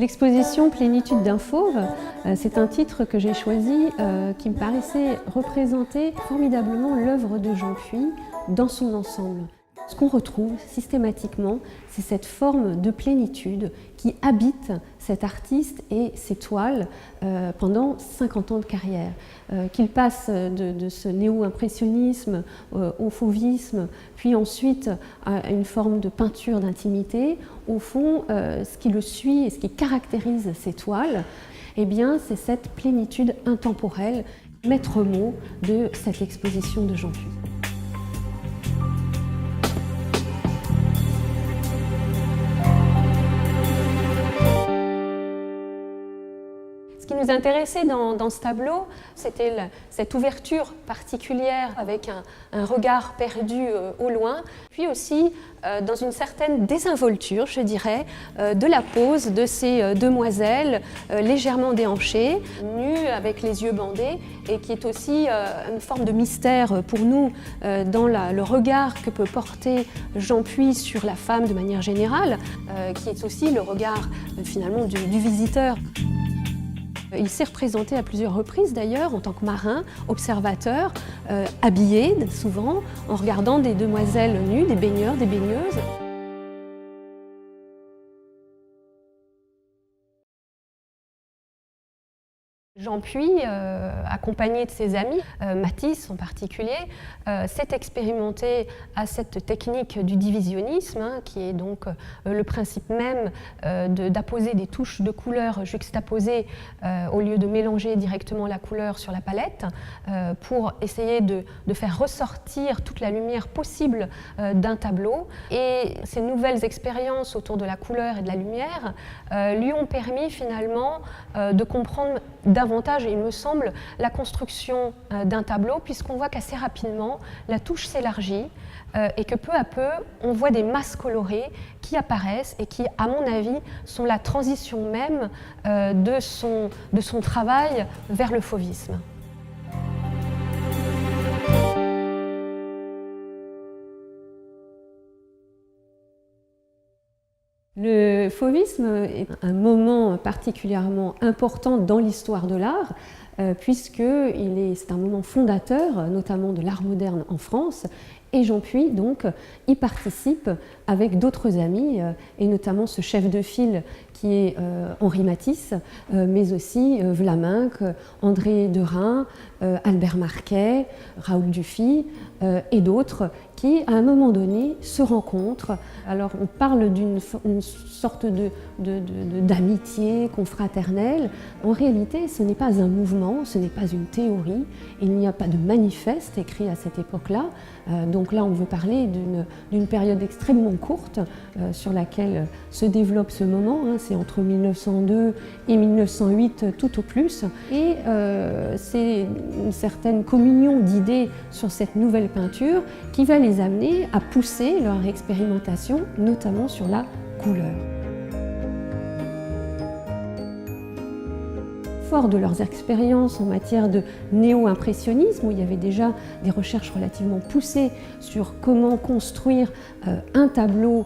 L'exposition Plénitude d'un fauve, c'est un titre que j'ai choisi qui me paraissait représenter formidablement l'œuvre de Jean Puy dans son ensemble. Ce qu'on retrouve systématiquement, c'est cette forme de plénitude qui habite cet artiste et ses toiles pendant 50 ans de carrière. Qu'il passe de ce néo-impressionnisme au fauvisme, puis ensuite à une forme de peinture d'intimité, au fond, ce qui le suit et ce qui caractérise ces toiles, eh bien, c'est cette plénitude intemporelle, maître mot de cette exposition de Jean Puy. Ce qui nous intéressait dans ce tableau, c'était cette ouverture particulière avec un regard perdu au loin, puis aussi dans une certaine désinvolture, je dirais, de la pose de ces demoiselles légèrement déhanchées, nues avec les yeux bandés, et qui est aussi une forme de mystère pour nous dans le regard que peut porter Jean Puy sur la femme de manière générale, qui est aussi le regard finalement du visiteur. Il s'est représenté à plusieurs reprises d'ailleurs en tant que marin, observateur, habillé souvent, en regardant des demoiselles nues, des baigneurs, des baigneuses. Jean Puy, accompagné de ses amis, Matisse en particulier, s'est expérimenté à cette technique du divisionnisme, qui est donc le principe même d'apposer des touches de couleurs juxtaposées au lieu de mélanger directement la couleur sur la palette, pour essayer de faire ressortir toute la lumière possible d'un tableau. Et ces nouvelles expériences autour de la couleur et de la lumière lui ont permis finalement de comprendre davantage, il me semble, la construction d'un tableau, puisqu'on voit qu'assez rapidement, la touche s'élargit et que peu à peu, on voit des masses colorées qui apparaissent et qui, à mon avis, sont la transition même de son travail vers le fauvisme. Le fauvisme est un moment particulièrement important dans l'histoire de l'art, puisque c'est un moment fondateur, notamment de l'art moderne en France, et Jean Puy donc y participe avec d'autres amis, et notamment ce chef de file qui est Henri Matisse, mais aussi Vlaminck, André Derain, Albert Marquet, Raoul Dufy et d'autres qui, à un moment donné, se rencontrent. Alors on parle d'une sorte d'amitié confraternelle. En réalité, ce n'est pas un mouvement, ce n'est pas une théorie, il n'y a pas de manifeste écrit à cette époque-là. Donc là, on veut parler d'une période extrêmement courte sur laquelle se développe ce moment, c'est entre 1902 et 1908 tout au plus, et c'est une certaine communion d'idées sur cette nouvelle peinture qui va les amener à pousser leur expérimentation, notamment sur la couleur. Fort de leurs expériences en matière de néo-impressionnisme, où il y avait déjà des recherches relativement poussées sur comment construire un tableau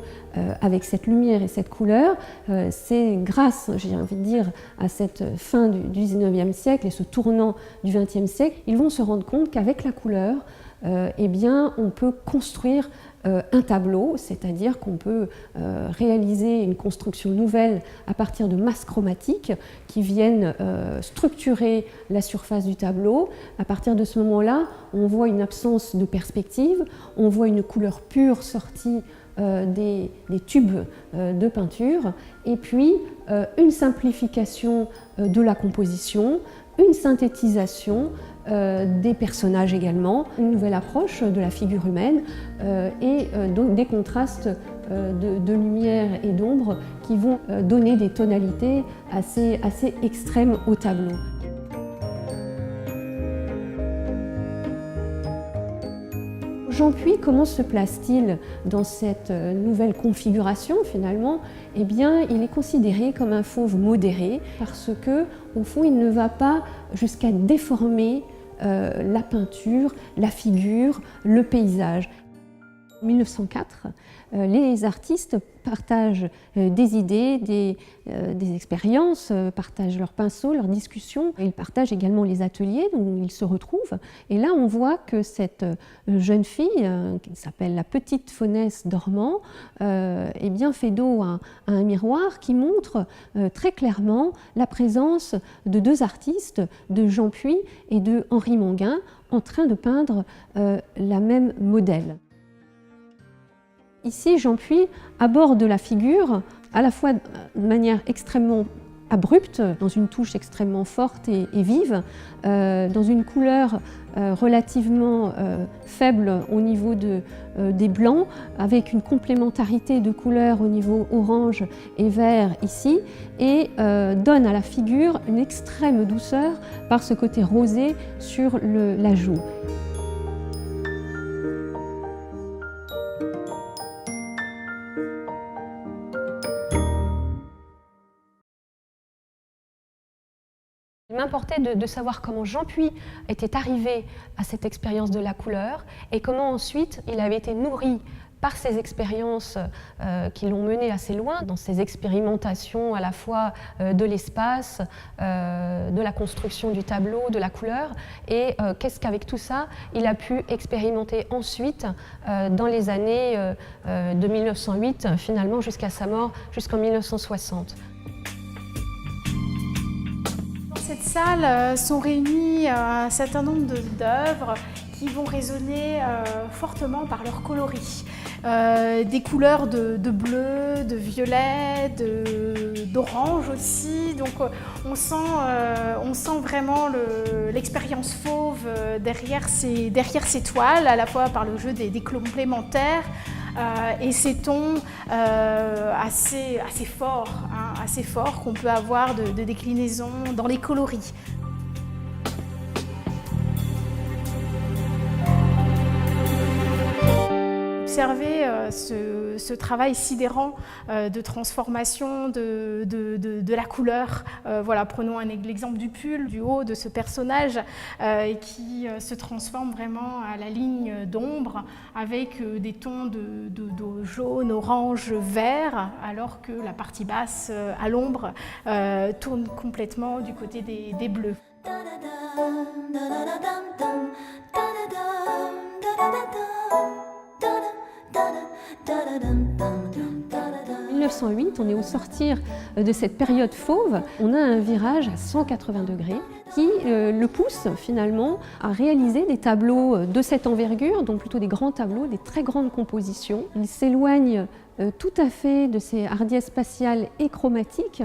avec cette lumière et cette couleur, c'est grâce, j'ai envie de dire, à cette fin du XIXe siècle et ce tournant du XXe siècle, ils vont se rendre compte qu'avec la couleur, eh bien, on peut construire un tableau, c'est-à-dire qu'on peut réaliser une construction nouvelle à partir de masses chromatiques qui viennent structurer la surface du tableau. À partir de ce moment-là, on voit une absence de perspective, on voit une couleur pure sortie des tubes de peinture, et puis une simplification de la composition, une synthétisation des personnages également, une nouvelle approche de la figure humaine et donc des contrastes de lumière et d'ombre qui vont donner des tonalités assez extrêmes au tableau. Jean Puy, comment se place-t-il dans cette nouvelle configuration finalement? Eh bien, il est considéré comme un fauve modéré parce que, au fond, il ne va pas jusqu'à déformer la peinture, la figure, le paysage. En 1904, les artistes partagent des idées, des expériences, partagent leurs pinceaux, leurs discussions. Ils partagent également les ateliers où ils se retrouvent. Et là, on voit que cette jeune fille, qui s'appelle la petite faunesse dormant, eh bien, fait dos à un miroir qui montre très clairement la présence de deux artistes, de Jean Puy et de Henri Monguin, en train de peindre la même modèle. Ici, Jean Puy aborde la figure à la fois de manière extrêmement abrupte, dans une touche extrêmement forte et vive, dans une couleur relativement faible au niveau des blancs, avec une complémentarité de couleurs au niveau orange et vert ici, et donne à la figure une extrême douceur par ce côté rosé sur la joue. Il m'importait de savoir comment Jean Puy était arrivé à cette expérience de la couleur et comment ensuite il avait été nourri par ces expériences qui l'ont mené assez loin, dans ces expérimentations à la fois de l'espace, de la construction du tableau, de la couleur, et qu'est-ce qu'avec tout ça il a pu expérimenter ensuite dans les années de 1908 finalement jusqu'à sa mort, jusqu'en 1960. Dans cette salle sont réunis un certain nombre d'œuvres qui vont résonner fortement par leur coloris. Des couleurs de bleu, de violet, d'orange aussi. Donc on sent vraiment l'expérience fauve derrière ces toiles, à la fois par le jeu des complémentaires, et ces tons assez forts, hein, assez forts qu'on peut avoir de déclinaison dans les coloris. Observer ce travail sidérant de transformation de la couleur. Voilà, prenons l'exemple du pull, du haut de ce personnage qui se transforme vraiment à la ligne d'ombre avec des tons de jaune, orange, vert, alors que la partie basse à l'ombre tourne complètement du côté des bleus. 1908, on est au sortir de cette période fauve, on a un virage à 180 degrés qui le pousse finalement à réaliser des tableaux de cette envergure, donc plutôt des grands tableaux, des très grandes compositions. Il s'éloigne tout à fait de ces hardiesses spatiales et chromatiques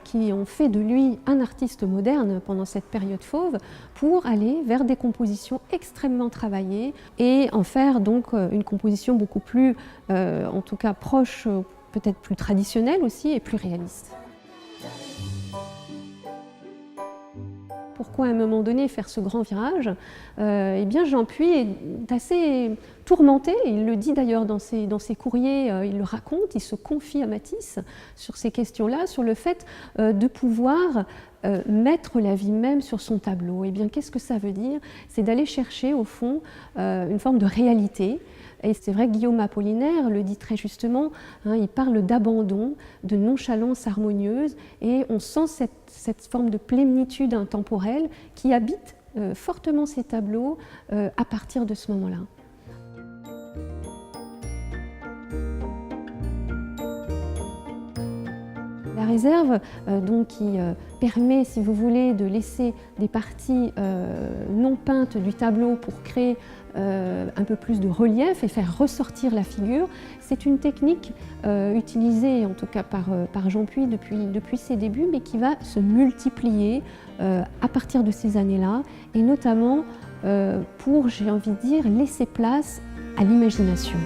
qui ont fait de lui un artiste moderne pendant cette période fauve, pour aller vers des compositions extrêmement travaillées et en faire donc une composition beaucoup plus, en tout cas proche, peut-être plus traditionnelle aussi et plus réaliste. Pourquoi à un moment donné faire ce grand virage? Eh bien Jean Puy est assez tourmenté, il le dit d'ailleurs dans ses courriers, il le raconte, il se confie à Matisse sur ces questions-là, sur le fait de pouvoir mettre la vie même sur son tableau. Eh bien qu'est-ce que ça veut dire? C'est d'aller chercher au fond une forme de réalité. Et c'est vrai que Guillaume Apollinaire le dit très justement, hein, il parle d'abandon, de nonchalance harmonieuse, et on sent cette forme de plénitude intemporelle qui habite fortement ces tableaux à partir de ce moment-là. La réserve, donc, qui permet, si vous voulez, de laisser des parties non peintes du tableau pour créer un peu plus de relief et faire ressortir la figure, c'est une technique utilisée en tout cas par Jean Puy depuis ses débuts, mais qui va se multiplier à partir de ces années-là, et notamment pour, j'ai envie de dire, laisser place à l'imagination.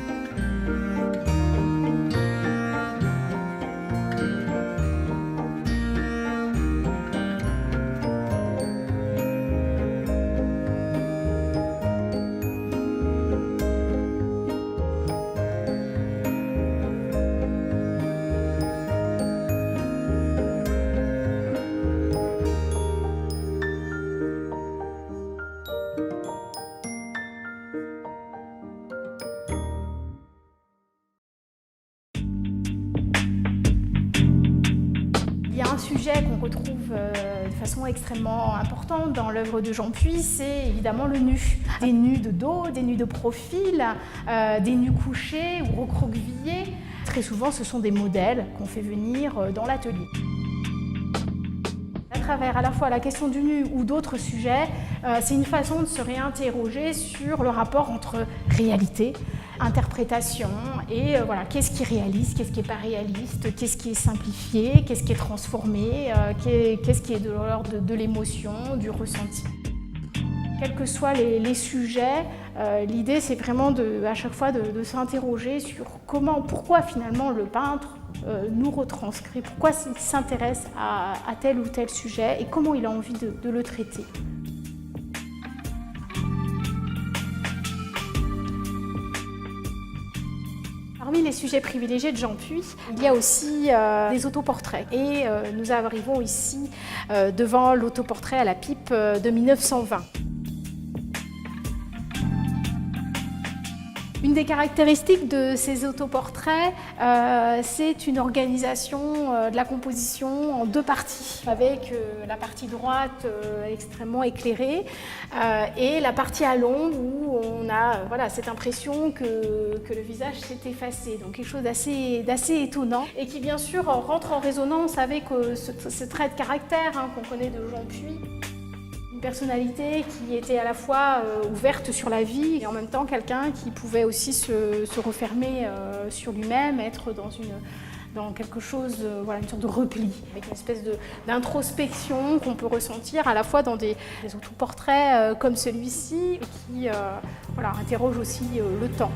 sujet qu'on retrouve de façon extrêmement importante dans l'œuvre de Jean Puy, c'est évidemment le nu. Des nus de dos, des nus de profil, des nus couchés ou recroquevillés. Très souvent, ce sont des modèles qu'on fait venir dans l'atelier. À travers à la fois la question du nu ou d'autres sujets, c'est une façon de se réinterroger sur le rapport entre réalité, interprétation et voilà, qu'est-ce qui est réaliste, qu'est-ce qui n'est pas réaliste, qu'est-ce qui est simplifié, qu'est-ce qui est transformé, qu'est-ce qui est de l'ordre de l'émotion, du ressenti. Quels que soient les sujets, l'idée c'est vraiment à chaque fois de s'interroger sur pourquoi finalement le peintre nous retranscrit, pourquoi il s'intéresse à tel ou tel sujet et comment il a envie de le traiter. Parmi les sujets privilégiés de Jean Puy, il y a aussi des autoportraits. Et nous arrivons ici devant l'autoportrait à la pipe de 1920. Une des caractéristiques de ces autoportraits, c'est une organisation de la composition en deux parties, avec la partie droite extrêmement éclairée et la partie à l'ombre où on a cette impression que le visage s'est effacé. Donc quelque chose d'assez étonnant et qui bien sûr rentre en résonance avec ce trait de caractère qu'on connaît de Jean Puy. Une personnalité qui était à la fois ouverte sur la vie et en même temps quelqu'un qui pouvait aussi se refermer sur lui-même, être dans quelque chose, une sorte de repli, avec une espèce d'introspection qu'on peut ressentir à la fois dans des autoportraits comme celui-ci qui interrogent aussi le temps.